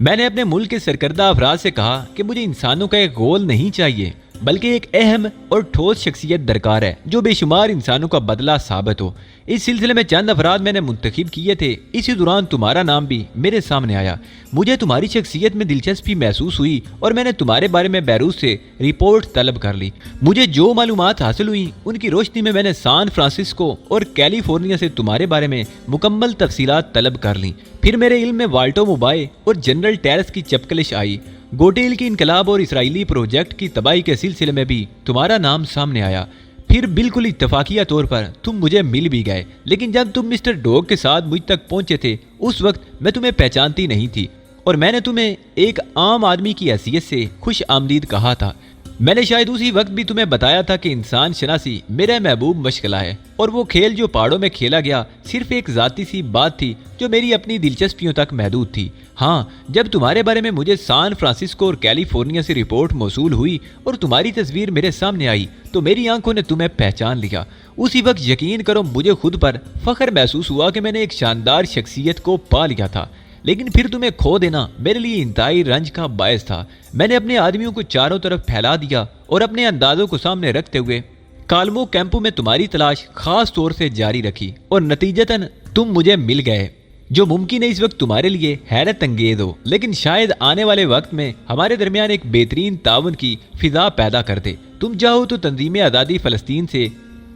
میں نے اپنے ملک کے سرکردہ افراد سے کہا کہ مجھے انسانوں کا ایک غول نہیں چاہیے، بلکہ ایک اہم اور ٹھوس شخصیت درکار ہے جو بے شمار انسانوں کا بدلہ ثابت ہو۔ اس سلسلے میں چند افراد میں نے منتخب کیے تھے، اسی دوران تمہارا نام بھی میرے سامنے آیا۔ مجھے تمہاری شخصیت میں دلچسپی محسوس ہوئی اور میں نے تمہارے بارے میں بیروت سے رپورٹ طلب کر لی۔ مجھے جو معلومات حاصل ہوئیں ان کی روشنی میں نے سان فرانسسکو اور کیلیفورنیا سے تمہارے بارے میں مکمل تفصیلات طلب کر لیں۔ پھر میرے علم میں والٹو موبائے اور جنرل ٹیرس کی چپکلش آئی۔ گوٹیل کی انقلاب اور اسرائیلی پروجیکٹ کی تباہی کے سلسلے میں بھی تمہارا نام سامنے آیا۔ پھر بالکل اتفاقیہ طور پر تم مجھے مل بھی گئے، لیکن جب تم مسٹر ڈوگ کے ساتھ مجھ تک پہنچے تھے اس وقت میں تمہیں پہچانتی نہیں تھی اور میں نے تمہیں ایک عام آدمی کی حیثیت سے خوش آمدید کہا تھا۔ میں نے شاید اسی وقت بھی تمہیں بتایا تھا کہ انسان شناسی میرا محبوب مشغلہ ہے، اور وہ کھیل جو پہاڑوں میں کھیلا گیا صرف ایک ذاتی سی بات تھی جو میری اپنی دلچسپیوں تک محدود تھی۔ ہاں، جب تمہارے بارے میں مجھے سان فرانسسکو اور کیلیفورنیا سے رپورٹ موصول ہوئی اور تمہاری تصویر میرے سامنے آئی تو میری آنکھوں نے تمہیں پہچان لیا۔ اسی وقت یقین کرو مجھے خود پر فخر محسوس ہوا کہ میں نے ایک شاندار شخصیت کو پا لیا تھا، لیکن پھر تمہیں کھو دینا میرے لیے انتہائی رنج کا باعث تھا۔ میں نے اپنے آدمیوں کو چاروں طرف پھیلا دیا اور اپنے اندازوں کو سامنے رکھتے ہوئے کالمو کیمپو میں تمہاری تلاش خاص طور سے جاری رکھی، اور نتیجتاً تم مجھے مل گئے، جو ممکن ہے اس وقت تمہارے لیے حیرت انگیز ہو، لیکن شاید آنے والے وقت میں ہمارے درمیان ایک بہترین تعاون کی فضا پیدا کر دے۔ تم چاہو تو تنظیم آزادی فلسطین سے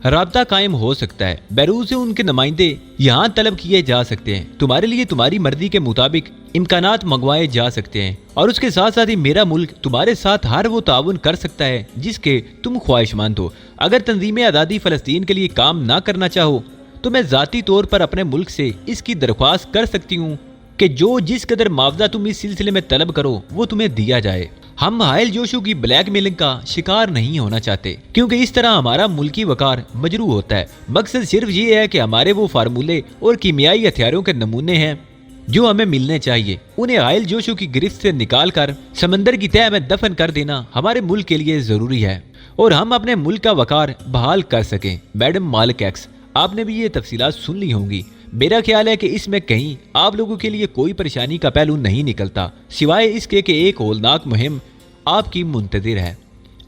رابطہ قائم ہو سکتا ہے، بیروت سے ان کے نمائندے یہاں طلب کیے جا سکتے ہیں، تمہارے لیے تمہاری مرضی کے مطابق امکانات منگوائے جا سکتے ہیں، اور اس کے ساتھ ساتھ ہی میرا ملک تمہارے ساتھ ہر وہ تعاون کر سکتا ہے جس کے تم خواہش مند ہو۔ اگر تنظیم آزادی فلسطین کے لیے کام نہ کرنا چاہو تو میں ذاتی طور پر اپنے ملک سے اس کی درخواست کر سکتی ہوں کہ جس قدر معاوضہ تم اس سلسلے میں طلب کرو وہ تمہیں دیا جائے۔ ہم حائل جوشوں کی بلیک میلنگ کا شکار نہیں ہونا چاہتے، کیونکہ اس طرح ہمارا ملکی وقار مجروح ہوتا ہے۔ مقصد صرف یہ ہے کہ ہمارے وہ فارمولے اور کیمیائی ہتھیاروں کے نمونے ہیں جو ہمیں ملنے چاہیے، انہیں حائل جوشوں کی گرفت سے نکال کر سمندر کی تہہ میں دفن کر دینا ہمارے ملک کے لیے ضروری ہے، اور ہم اپنے ملک کا وقار بحال کر سکیں۔ میڈم مالک ایکس، آپ نے بھی یہ تفصیلات سن لی ہوں گی۔ میرا خیال ہے کہ اس میں کہیں آپ لوگوں کے لیے کوئی پریشانی کا پہلو نہیں نکلتا، سوائے اس کے کہ ایک ہولناک مہم آپ کی منتظر ہے۔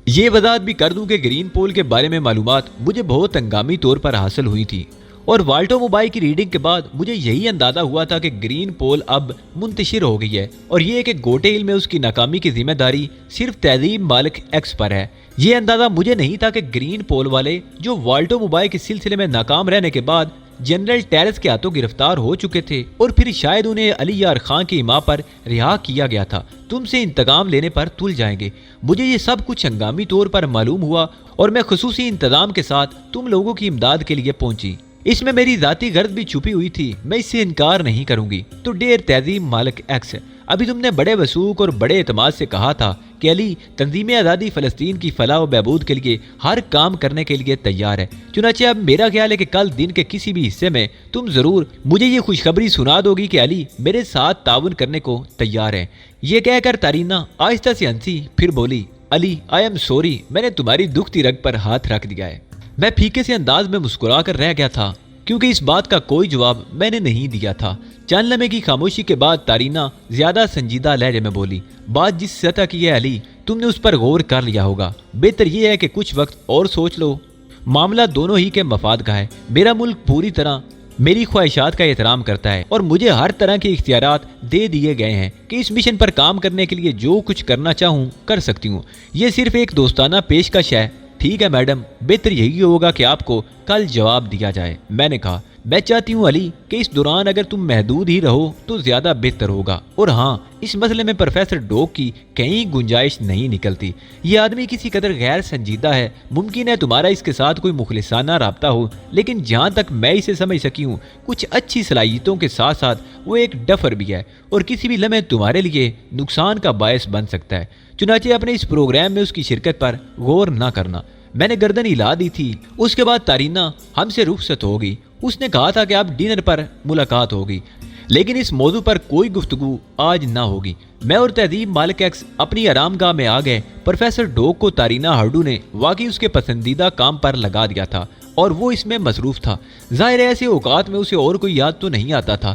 یہ وضاحت بھی کر دوں کہ گرین پول کے بارے میں معلومات مجھے بہت ہنگامی طور پر حاصل ہوئی تھی، اور والٹو موبائل کی ریڈنگ کے بعد مجھے یہی اندازہ ہوا تھا کہ گرین پول اب منتشر ہو گئی ہے، اور یہ کہ گوٹیل میں اس کی ناکامی کی ذمہ داری صرف تہذیب مالک ایکس پر ہے۔ یہ اندازہ مجھے نہیں تھا کہ گرین پول والے جو والٹو موبائل کے سلسلے میں ناکام رہنے کے بعد جنرل ٹیرس کے ہاتھوں گرفتار ہو چکے تھے، اور پھر شاید انہیں علی یار خان کی اماں پر رہا کیا گیا تھا، تم سے انتقام لینے پر تل جائیں گے۔ مجھے یہ سب کچھ ہنگامی طور پر معلوم ہوا، اور میں خصوصی انتظام کے ساتھ تم لوگوں کی امداد کے لیے پہنچی۔ اس میں میری ذاتی غرض بھی چھپی ہوئی تھی، میں اس سے انکار نہیں کروں گی۔ تو ڈیر تہذیب مالک ایکس، ابھی تم نے بڑے وثوق اور بڑے اعتماد سے کہا تھا کہ علی تنظیم آزادی فلسطین کی فلاح و بہبود کے لیے ہر کام کرنے کے لیے تیار ہے۔ چنانچہ اب میرا خیال ہے کہ کل دن کے کسی بھی حصے میں تم ضرور مجھے یہ خوشخبری سنا دو گی کہ علی میرے ساتھ تعاون کرنے کو تیار ہے۔ یہ کہہ کر تارینہ آہستہ سے ہنسی، پھر بولی، علی آئی ایم سوری، میں نے تمہاری دکھتی رگ پر ہاتھ رکھ دیا ہے۔ میں پھیکے سے انداز میں مسکرا کر رہ گیا تھا، کیونکہ اس بات کا کوئی جواب میں نے نہیں دیا تھا۔ چند لمحے کی خاموشی کے بعد تارینہ زیادہ سنجیدہ لہجے میں بولی، بات جس سطح کی ہے علی، تم نے اس پر غور کر لیا ہوگا، بہتر یہ ہے کہ کچھ وقت اور سوچ لو۔ معاملہ دونوں ہی کے مفاد کا ہے۔ میرا ملک پوری طرح میری خواہشات کا احترام کرتا ہے، اور مجھے ہر طرح کے اختیارات دے دیے گئے ہیں کہ اس مشن پر کام کرنے کے لیے جو کچھ کرنا چاہوں کر سکتی ہوں۔ یہ صرف ایک دوستانہ پیشکش ہے۔ ٹھیک ہے میڈم، بہتر یہی ہوگا کہ آپ کو کل جواب دیا جائے۔ میں نے کہا، میں چاہتی ہوں علی کہ اس دوران اگر تم محدود ہی رہو تو زیادہ بہتر ہوگا، اور ہاں، اس مسئلے میں پروفیسر ڈوک کی کہیں گنجائش نہیں نکلتی۔ یہ آدمی کسی قدر غیر سنجیدہ ہے، ممکن ہے تمہارا اس کے ساتھ کوئی مخلصانہ رابطہ ہو، لیکن جہاں تک میں اسے سمجھ سکی ہوں کچھ اچھی صلاحیتوں کے ساتھ ساتھ وہ ایک ڈفر بھی ہے، اور کسی بھی لمحے تمہارے لیے نقصان کا باعث بن سکتا ہے۔ چنانچہ اپنے اس پروگرام میں اس کی شرکت پر غور نہ کرنا۔ میں نے گردن ہلا دی تھی۔ اس کے بعد تارینہ ہم سے رخصت ہو گئی۔ اس نے کہا تھا کہ اب ڈنر پر ملاقات ہوگی، لیکن اس موضوع پر کوئی گفتگو آج نہ ہوگی۔ میں اور تہذیب مالک ایکس اپنی آرام گاہ میں آ گئے۔ پروفیسر ڈوک کو تارینہ ہرڈو نے واقعی اس کے پسندیدہ کام پر لگا دیا تھا، اور وہ اس میں مصروف تھا۔ ظاہر ہے ایسے اوقات میں اسے اور کوئی یاد تو نہیں آتا تھا۔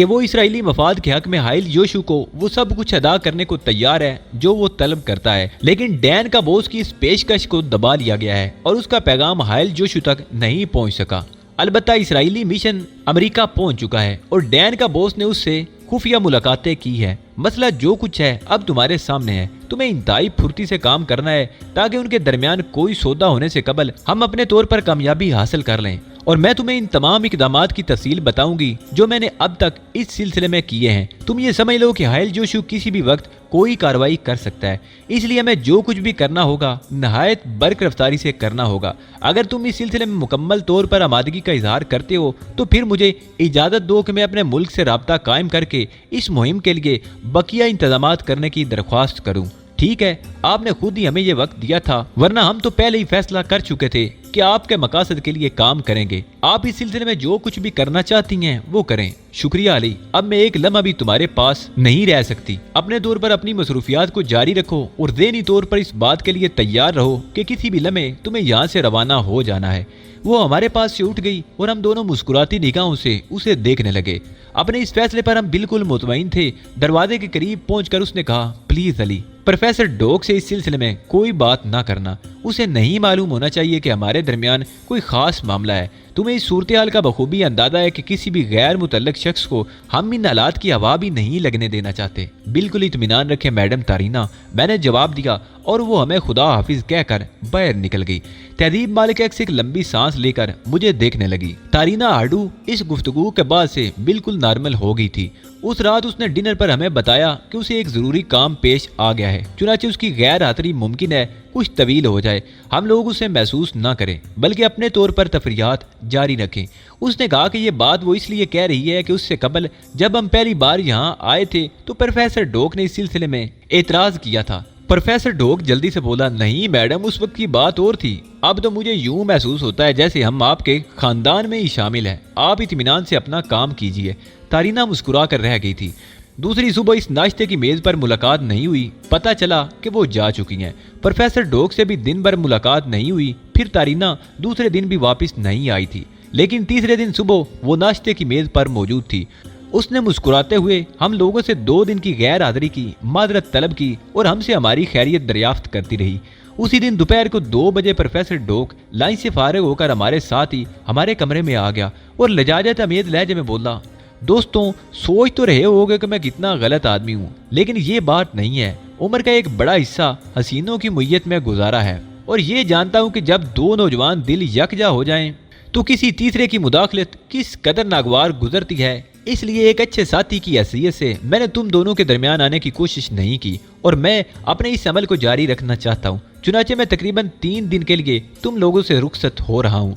کہ وہ اسرائیلی مفاد کے حق میں حائل یوشو کو وہ سب کچھ ادا کرنے کو تیار ہے جو وہ طلب کرتا ہے، لیکن ڈین کا بوس کی اس پیشکش کو دبا لیا گیا ہے اور اس کا پیغام حائل یوشو تک نہیں پہنچ سکا۔ البتہ اسرائیلی مشن امریکہ پہنچ چکا ہے اور ڈین کا بوس نے اس سے خفیہ ملاقاتیں کی ہے۔ مسئلہ جو کچھ ہے اب تمہارے سامنے ہے، تمہیں انتہائی پھرتی سے کام کرنا ہے تاکہ ان کے درمیان کوئی سودا ہونے سے قبل ہم اپنے طور پر کامیابی حاصل کر لیں، اور میں تمہیں ان تمام اقدامات کی تفصیل بتاؤں گی جو میں نے اب تک اس سلسلے میں کیے ہیں۔ تم یہ سمجھ لو کہ حائل جوشو کسی بھی وقت کوئی کارروائی کر سکتا ہے، اس لیے ہمیں جو کچھ بھی کرنا ہوگا نہایت برق رفتاری سے کرنا ہوگا۔ اگر تم اس سلسلے میں مکمل طور پر آمادگی کا اظہار کرتے ہو تو پھر مجھے اجازت دو کہ میں اپنے ملک سے رابطہ قائم کر کے اس مہم کے لیے بقیہ انتظامات کرنے کی درخواست کروں۔ ٹھیک ہے، آپ نے خود ہی ہمیں یہ وقت دیا تھا، ورنہ ہم تو پہلے ہی فیصلہ کر چکے تھے کہ آپ کے مقاصد کے لیے کام کریں گے۔ آپ اس سلسلے میں جو کچھ بھی کرنا چاہتی ہیں وہ کریں۔ شکریہ علی، اب میں ایک لمحہ بھی تمہارے پاس نہیں رہ سکتی۔ اپنے طور پر اپنی مصروفیات کو جاری رکھو اور ذہنی طور پر اس بات کے لیے تیار رہو کہ کسی بھی لمحے تمہیں یہاں سے روانہ ہو جانا ہے۔ وہ ہمارے پاس سے اٹھ گئی اور ہم دونوں مسکراتی نگاہوں سے اسے دیکھنے لگے۔ اپنے اس فیصلے پر ہم بالکل مطمئن تھے۔ دروازے کے قریب پہنچ کر اس نے کہا، پلیز علی، پروفیسر ڈوک سے اس سلسلے میں کوئی بات نہ کرنا۔ اسے نہیں معلوم ہونا چاہیے کہ ہمارے درمیان کوئی خاص معاملہ ہے۔ تمہیں اس صورتحال کا بخوبی اندازہ ہے کہ کسی بھی غیر متعلق شخص کو ہم ان حالات کی ہوا بھی نہیں لگنے دینا چاہتے۔ بالکل اطمینان رکھیں میڈم تارینہ، میں نے جواب دیا اور وہ ہمیں خدا حافظ کہہ کر باہر نکل گئی۔ تہذیب مالک ایک لمبی سانس لے کر مجھے دیکھنے لگی۔ تارینہ آرڈو اس گفتگو کے بعد سے بالکل نارمل ہو گئی تھی۔ اس رات اس نے ڈنر پر ہمیں بتایا کہ اسے ایک ضروری کام پیش آ گیا ہے، چنانچہ اس کی غیر حاضری ممکن ہے کچھ طویل ہو جائے۔ ہم لوگ اسے محسوس نہ کریں بلکہ اپنے طور پر تفریحات جاری رکھیں۔ اس نے کہا کہ یہ بات وہ اس لیے کہہ رہی ہے کہ اس سے قبل جب ہم پہلی بار یہاں آئے تھے تو پروفیسر ڈوک نے اس سلسلے میں اعتراض کیا تھا۔ پروفیسر ڈوک جلدی سے بولا، نہیں میڈم، اس وقت کی بات اور تھی۔ اب تو مجھے یوں محسوس ہوتا ہے جیسے ہم آپ کے خاندان میں ہی شامل ہیں۔ آپ اطمینان سے اپنا کام کیجیے۔ تارینہ مسکرا کر رہ گئی تھی۔ دوسری صبح اس ناشتے کی میز پر ملاقات نہیں ہوئی۔ پتہ چلا کہ وہ جا چکی ہیں۔ پروفیسر ڈوک سے بھی دن بھر ملاقات نہیں ہوئی۔ پھر تارینہ دوسرے دن بھی واپس نہیں آئی تھی، لیکن تیسرے دن صبح وہ ناشتے کی میز پر موجود تھی۔ اس نے مسکراتے ہوئے ہم لوگوں سے 2 دن کی غیر حاضری کی معذرت طلب کی اور ہم سے ہماری خیریت دریافت کرتی رہی۔ اسی دن دوپہر کو 2 بجے پروفیسر ڈوک لائن سے فارغ ہو کر ہمارے ساتھ ہی ہمارے کمرے میں آ گیا اور لجاجت امیز لہجے میں بولا، دوستوں سوچ تو رہے ہوگے کہ میں کتنا غلط آدمی ہوں، لیکن یہ بات نہیں ہے۔ عمر کا ایک بڑا حصہ حسینوں کی میت میں گزارا ہے اور یہ جانتا ہوں کہ جب 2 نوجوان دل یکجا ہو جائیں تو کسی تیسرے کی مداخلت کس قدر ناگوار گزرتی ہے۔ اس لیے ایک اچھے ساتھی کی حیثیت سے میں نے تم دونوں کے درمیان آنے کی کوشش نہیں کی اور میں اپنے اس عمل کو جاری رکھنا چاہتا ہوں۔ چنانچہ میں تقریباً 3 دن کے لیے تم لوگوں سے رخصت ہو رہا ہوں۔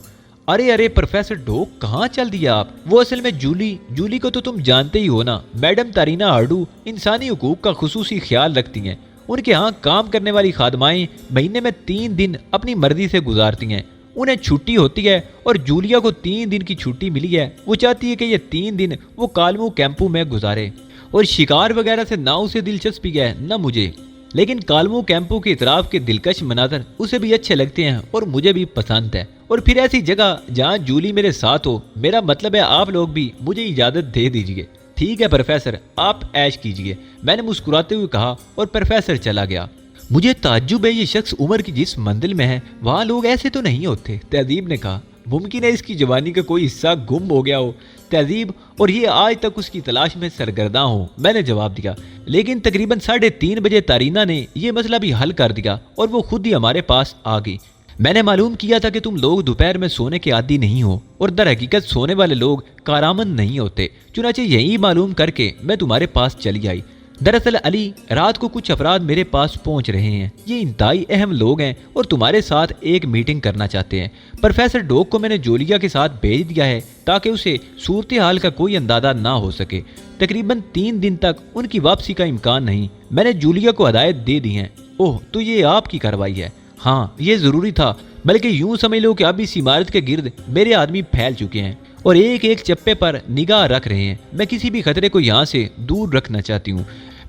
ارے پروفیسر ڈوک، کہاں چل دیا آپ؟ وہ اصل میں جولی کو تو تم جانتے ہی ہو نا۔ میڈم تارینہ آرڈو انسانی حقوق کا خصوصی خیال رکھتی ہیں۔ ان کے ہاں کام کرنے والی خادمائیں مہینے میں 3 دن اپنی مرضی سے گزارتی ہیں۔ انہیں چھٹی ہوتی ہے اور جولیا کو 3 دن کی چھٹی ملی ہے۔ وہ چاہتی ہے کہ یہ 3 دن وہ کالمو کیمپو میں گزارے، اور شکار وغیرہ سے نہ اسے دلچسپی ہے نہ مجھے، لیکن کالمو کیمپو کے اطراف کے دلکش مناظر اسے بھی اچھے لگتے ہیں اور مجھے بھی پسند ہے، اور پھر ایسی جگہ جہاں جولی میرے ساتھ ہو۔ میرا مطلب ہے آپ لوگ بھی مجھے اجازت دے دیجیے۔ ٹھیک ہے پروفیسر، آپ عیش کیجیے، میں نے مسکراتے ہوئے کہا اور پروفیسر چلا گیا۔ مجھے تعجب ہے یہ شخص عمر کی جس منزل میں ہے وہاں لوگ ایسے تو نہیں ہوتے، تہذیب نے کہا۔ ممکن ہے اس کی جوانی کا کوئی حصہ گم ہو گیا ہو تہذیب، اور یہ آج تک اس کی تلاش میں سرگرداں ہو، میں نے جواب دیا۔ لیکن تقریباً 3:30 بجے تارینہ نے یہ مسئلہ بھی حل کر دیا اور وہ خود ہی ہمارے پاس آ گئی۔ میں نے معلوم کیا تھا کہ تم لوگ دوپہر میں سونے کے عادی نہیں ہو اور در حقیقت سونے والے لوگ کارآمد نہیں ہوتے، چنانچہ یہی معلوم کر کے میں تمہارے پاس چلی آئی۔ دراصل علی، رات کو کچھ افراد میرے پاس پہنچ رہے ہیں۔ یہ انتہائی اہم لوگ ہیں اور تمہارے ساتھ ایک میٹنگ کرنا چاہتے ہیں۔ پروفیسر ڈوک کو میں نے جولیا کے ساتھ بھیج دیا ہے تاکہ اسے صورتحال کا کوئی اندازہ نہ ہو سکے۔ تقریباً 3 دن تک ان کی واپسی کا امکان نہیں۔ میں نے جولیا کو ہدایت دے دی ہیں۔ اوہ، تو یہ آپ کی کارروائی ہے؟ ہاں، یہ ضروری تھا، بلکہ یوں سمجھ لو کہ اب اس عمارت کے گرد میرے آدمی پھیل چکے ہیں اور ایک ایک چپے پر نگاہ رکھ رہے ہیں۔ میں کسی بھی خطرے کو یہاں سے دور رکھنا چاہتی ہوں۔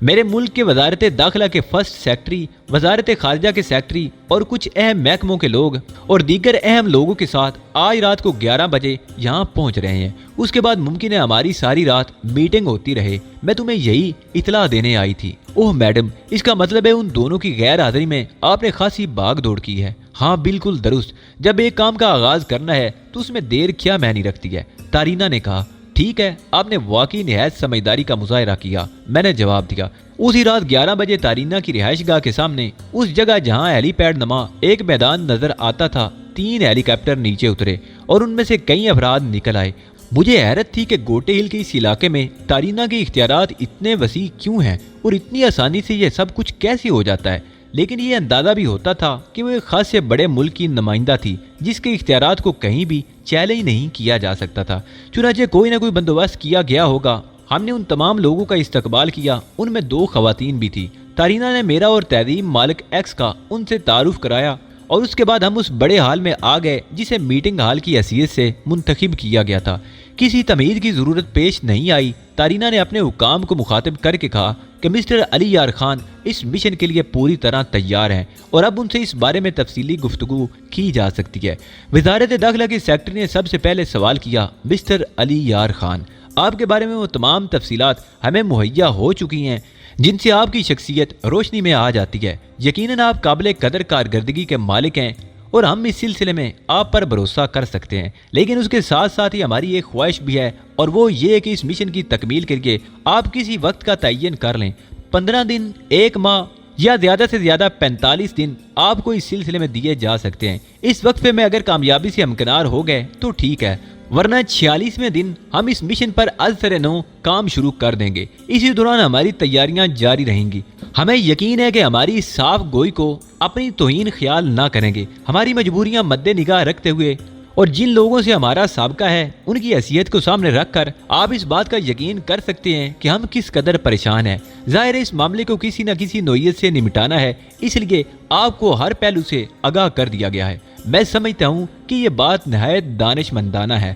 میرے ملک کے وزارت داخلہ کے فرسٹ سیکٹری، وزارت خارجہ کے سیکٹری اور کچھ اہم محکموں کے لوگ اور دیگر اہم لوگوں کے ساتھ آج رات کو 11 بجے یہاں پہنچ رہے ہیں۔ اس کے بعد ممکن ہے ہماری ساری رات میٹنگ ہوتی رہے۔ میں تمہیں یہی اطلاع دینے آئی تھی۔ اوہ میڈم، اس کا مطلب ہے ان دونوں کی غیر حاضری میں آپ نے خاصی بھاگ دوڑ کی ہے۔ ہاں بالکل درست، جب ایک کام کا آغاز کرنا ہے تو اس میں دیر کیا معنی رکھتی ہے، تارینہ نے کہا۔ ٹھیک ہے، آپ نے واقعی نہایت سمجھداری کا مظاہرہ کیا، میں نے جواب دیا۔ اسی رات 11 بجے تارینہ کی رہائش گاہ کے سامنے اس جگہ جہاں ہیلی پیڈ نما ایک میدان نظر آتا تھا 3 ہیلی کاپٹر نیچے اترے اور ان میں سے کئی افراد نکل آئے۔ مجھے حیرت تھی کہ گوٹے ہل کے اس علاقے میں تارینہ کے اختیارات اتنے وسیع کیوں ہیں اور اتنی آسانی سے یہ سب کچھ کیسے ہو جاتا ہے، لیکن یہ اندازہ بھی ہوتا تھا کہ وہ ایک خاص سے بڑے ملک کی نمائندہ تھی جس کے اختیارات کو کہیں بھی چیلنج نہیں کیا جا سکتا تھا۔ چنانچہ کوئی نہ کوئی بندوبست کیا گیا ہوگا۔ ہم نے ان تمام لوگوں کا استقبال کیا، ان میں 2 خواتین بھی تھی۔ تارینہ نے میرا اور تہذیب مالک ایکس کا ان سے تعارف کرایا اور اس کے بعد ہم اس بڑے ہال میں آ گئے جسے میٹنگ ہال کی حیثیت سے منتخب کیا گیا تھا۔ کسی تمہید کی ضرورت پیش نہیں آئی۔ تارینہ نے اپنے حکام کو مخاطب کر کے کہا کہ مسٹر علی یار خان اس مشن کے لیے پوری طرح تیار ہیں اور اب ان سے اس بارے میں تفصیلی گفتگو کی جا سکتی ہے۔ وزارت داخلہ کے سیکرٹری نے سب سے پہلے سوال کیا، مسٹر علی یار خان، آپ کے بارے میں وہ تمام تفصیلات ہمیں مہیا ہو چکی ہیں جن سے آپ کی شخصیت روشنی میں آ جاتی ہے۔ یقیناً آپ قابل قدر کارکردگی کے مالک ہیں اور ہم اس سلسلے میں آپ پر بھروسہ کر سکتے ہیں، لیکن اس کے ساتھ ساتھ ہی ہماری ایک خواہش بھی ہے اور وہ یہ کہ اس مشن کی تکمیل کے لیے آپ کسی وقت کا تعین کر لیں۔ 15 دن، 1 ماہ یا زیادہ سے زیادہ 45 دن آپ کو اس سلسلے میں دیے جا سکتے ہیں۔ اس وقفے میں اگر کامیابی سے ہمکنار ہو گئے تو ٹھیک ہے، ورنہ 46ویں دن ہم اس مشن پر ازسر نو کام شروع کر دیں گے۔ اسی دوران ہماری تیاریاں جاری رہیں گی۔ ہمیں یقین ہے کہ ہماری صاف گوئی کو اپنی توہین خیال نہ کریں گے۔ ہماری مجبوریاں مد نگاہ رکھتے ہوئے اور جن لوگوں سے ہمارا سابقہ ہے ان کی حیثیت کو سامنے رکھ کر آپ اس بات کا یقین کر سکتے ہیں کہ ہم کس قدر پریشان ہیں۔ ظاہر ہے اس معاملے کو کسی نہ کسی نوعیت سے نمٹانا ہے، اس لیے آپ کو ہر پہلو سے آگاہ کر دیا گیا ہے۔ میں سمجھتا ہوں کہ یہ بات نہایت دانش مندانہ ہے۔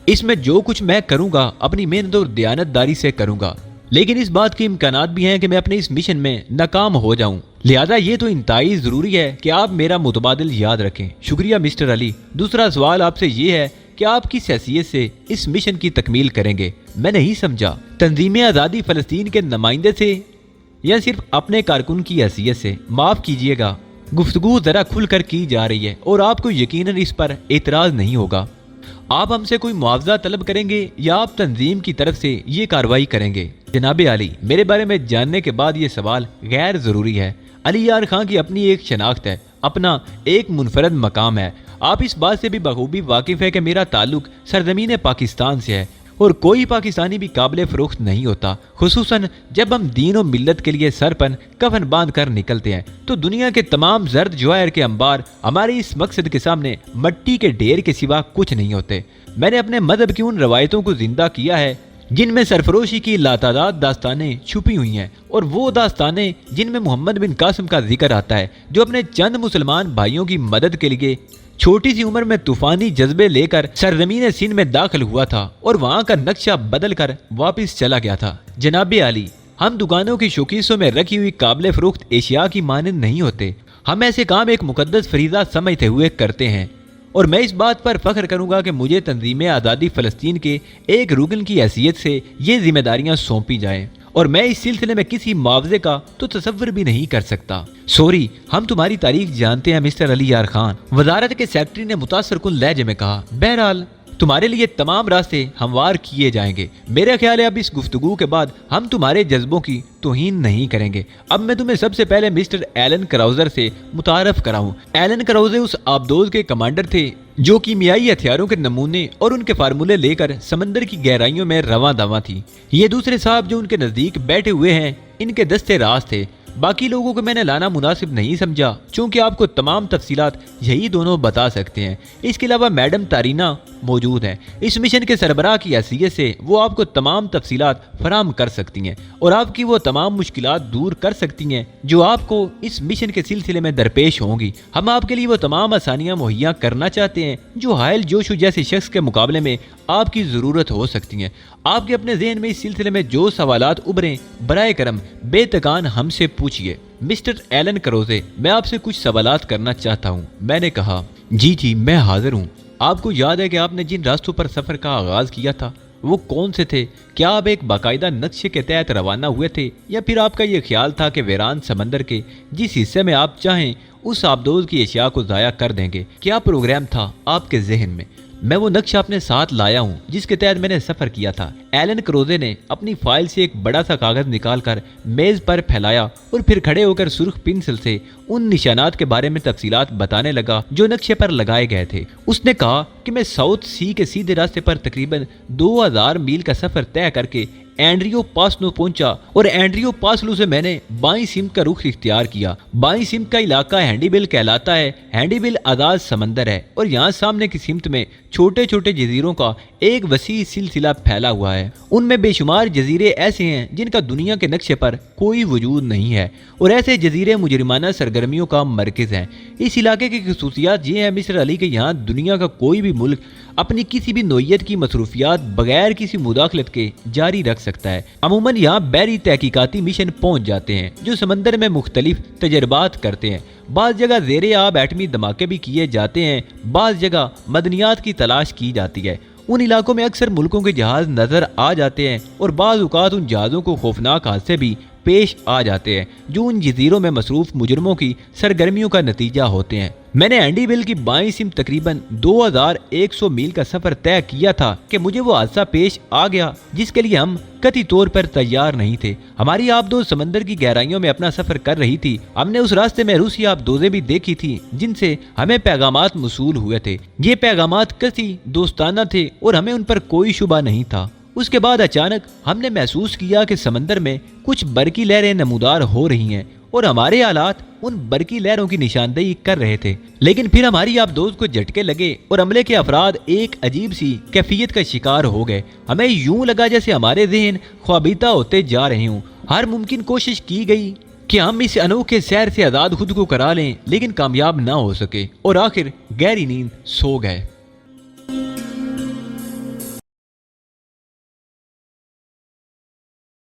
اس میں جو کچھ میں کروں گا اپنی محنت اور دیانتداری سے کروں گا، لیکن اس بات کے امکانات بھی ہیں کہ میں اپنے اس مشن میں ناکام ہو جاؤں، لہذا یہ تو انتہائی ضروری ہے کہ آپ میرا متبادل یاد رکھیں۔ شکریہ مسٹر علی۔ دوسرا سوال آپ سے یہ ہے کہ آپ کس حیثیت سے اس مشن کی تکمیل کریں گے؟ میں نہیں سمجھا۔ تنظیم آزادی فلسطین کے نمائندے سے یا صرف اپنے کارکن کی حیثیت سے؟ معاف کیجیے گا، گفتگو ذرا کھل کر کی جا رہی ہے اور آپ کو یقیناً اس پر اعتراض نہیں ہوگا۔ آپ ہم سے کوئی معاوضہ طلب کریں گے یا آپ تنظیم کی طرف سے یہ کارروائی کریں گے؟ جناب علی، میرے بارے میں جاننے کے بعد یہ سوال غیر ضروری ہے۔ علی یار خان کی اپنی ایک شناخت ہے، اپنا ایک منفرد مقام ہے۔ آپ اس بات سے بھی بخوبی واقف ہے کہ میرا تعلق سرزمین پاکستان سے ہے اور کوئی پاکستانی بھی قابل فروخت نہیں ہوتا، خصوصاً جب ہم دین و ملت کے لیے سر پر کفن باندھ کر نکلتے ہیں تو دنیا کے تمام زرد جواہر کے انبار ہمارے اس مقصد کے سامنے مٹی کے ڈھیر کے سوا کچھ نہیں ہوتے۔ میں نے اپنے مذہب کی ان روایتوں کو زندہ کیا ہے جن میں سرفروشی کی لاتعداد داستانیں چھپی ہوئی ہیں، اور وہ داستانیں جن میں محمد بن قاسم کا ذکر آتا ہے جو اپنے چند مسلمان بھائیوں کی مدد کے لیے چھوٹی سی عمر میں طوفانی جذبے لے کر سرزمین سندھ میں داخل ہوا تھا اور وہاں کا نقشہ بدل کر واپس چلا گیا تھا۔ جناب علی، ہم دکانوں کی شوکیسوں میں رکھی ہوئی قابل فروخت اشیاء کی مانند نہیں ہوتے۔ ہم ایسے کام ایک مقدس فریضہ سمجھتے ہوئے کرتے ہیں، اور میں اس بات پر فخر کروں گا کہ مجھے تنظیم آزادی فلسطین کے ایک رکن کی حیثیت سے یہ ذمہ داریاں سونپی جائیں، اور میں اس سلسلے میں کسی معاوضے کا تو تصور بھی نہیں کر سکتا۔ سوری، ہم تمہاری تاریخ جانتے ہیں مسٹر علی یار خان، وزارت کے سیکرٹری نے متاثر کن لہجے میں کہا۔ بہرحال تمہارے لیے تمام راستے ہموار کیے جائیں گے۔ میرا خیال ہے اب اس گفتگو کے بعد ہم تمہارے جذبوں کی توہین نہیں کریں گے۔ اب میں تمہیں سب سے پہلے مسٹر ایلن کراؤزر سے متعارف کراؤں۔ ایلن کراؤزر اس آبدوز کے کمانڈر تھے جو کیمیائی ہتھیاروں کے نمونے اور ان کے فارمولے لے کر سمندر کی گہرائیوں میں رواں دواں تھی۔ یہ دوسرے صاحب جو ان کے نزدیک بیٹھے ہوئے ہیں ان کے دستے راز تھے۔ باقی لوگوں کو میں نے لانا مناسب نہیں سمجھا چونکہ آپ کو تمام تفصیلات یہی دونوں بتا سکتے ہیں۔ اس کے علاوہ میڈم تارینہ موجود ہیں۔ اس مشن کے سربراہ کی حیثیت سے وہ آپ کو تمام تفصیلات فراہم کر سکتی ہیں اور آپ کی وہ تمام مشکلات دور کر سکتی ہیں جو آپ کو اس مشن کے سلسلے میں درپیش ہوں گی۔ ہم آپ کے لیے وہ تمام آسانیاں مہیا کرنا چاہتے ہیں جو حائل جوشو جیسے شخص کے مقابلے میں آپ کی ضرورت ہو سکتی ہیں۔ آپ کے اپنے ذہن میں اس سلسلے میں جو سوالات ابھریں برائے کرم بے تکان ہم سے پوچھیے۔ مسٹر ایلن کروزے، میں آپ سے کچھ سوالات کرنا چاہتا ہوں۔ میں نے کہا جی میں حاضر ہوں۔ آپ کو یاد ہے کہ آپ نے جن راستوں پر سفر کا آغاز کیا تھا وہ کون سے تھے؟ کیا آپ ایک باقاعدہ نقشے کے تحت روانہ ہوئے تھے یا پھر آپ کا یہ خیال تھا کہ ویران سمندر کے جس حصے میں آپ چاہیں اس آبدوز کی اشیاء کو ضائع کر دیں گے؟ کیا پروگرام تھا آپ کے ذہن میں؟ میں وہ نقشہ اپنے ساتھ لایا ہوں جس کے تحت میں نے سفر کیا تھا۔ ایلن کروزے نے اپنی فائل سے ایک بڑا سا کاغذ نکال کر میز پر پھیلایا اور پھر کھڑے ہو کر سرخ پنسل سے ان نشانات کے بارے میں تفصیلات بتانے لگا جو نقشے پر لگائے گئے تھے۔ اس نے کہا کہ میں ساؤتھ سی کے سیدھے راستے پر تقریباً 2000 میل کا سفر طے کر کے اینڈریو پاسلو پہنچا اور اینڈریو پاسلو سے میں نے بائیں سمت کا رخ اختیار کیا۔ بائیں سمت کا علاقہ ہینڈی بل کہلاتا ہے۔ ہینڈی بل آزاد سمندر ہے اور یہاں سامنے کی سمت میں چھوٹے چھوٹے جزیروں کا ایک وسیع سلسلہ پھیلا ہوا ہے۔ ان میں بے شمار جزیرے ایسے ہیں جن کا دنیا کے نقشے پر کوئی وجود نہیں ہے اور ایسے جزیرے مجرمانہ سرگرمیوں کا مرکز ہیں۔ اس علاقے کی خصوصیات یہ ہیں مسٹر علی کہ یہاں دنیا کا کوئی بھی ملک اپنی کسی بھی نوعیت کی مصروفیات بغیر کسی مداخلت کے جاری رکھ سکتا ہے۔ عموماً یہاں بحری تحقیقاتی مشن پہنچ جاتے ہیں جو سمندر میں مختلف تجربات کرتے ہیں۔ بعض جگہ زیر آب ایٹمی دھماکے بھی کیے جاتے ہیں، بعض جگہ معدنیات کی تلاش کی جاتی ہے۔ ان علاقوں میں اکثر ملکوں کے جہاز نظر آ جاتے ہیں اور بعض اوقات ان جہازوں کو خوفناک حادثے بھی پیش آ جاتے ہیں جو ان جزیروں میں مصروف مجرموں کی سرگرمیوں کا نتیجہ ہوتے ہیں۔ میں نے ہینڈی بل کی بائیں سمت تقریباً 2100 میل کا سفر طے کیا تھا کہ مجھے وہ حادثہ پیش آ گیا جس کے لیے ہم قطعی طور پر تیار نہیں تھے۔ ہماری آبدوز سمندر کی گہرائیوں میں اپنا سفر کر رہی تھی۔ ہم نے اس راستے میں روسی آبدوزیں بھی دیکھی تھی جن سے ہمیں پیغامات موصول ہوئے تھے۔ یہ پیغامات قطعی دوستانہ تھے اور ہمیں ان پر کوئی شبہ نہیں تھا۔ اس کے بعد اچانک ہم نے محسوس کیا کہ سمندر میں کچھ برقی لہریں نمودار ہو رہی ہیں اور ہمارے آلات ان برقی لہروں کی نشاندہی کر رہے تھے۔ لیکن پھر ہماری آبدوز کو جھٹکے لگے اور عملے کے افراد ایک عجیب سی کیفیت کا شکار ہو گئے۔ ہمیں یوں لگا جیسے ہمارے ذہن خوابیدہ ہوتے جا رہے ہوں۔ ہر ممکن کوشش کی گئی کہ ہم اس انوکھے سیر سے آزاد خود کو کرا لیں لیکن کامیاب نہ ہو سکے اور آخر گہری نیند سو گئے۔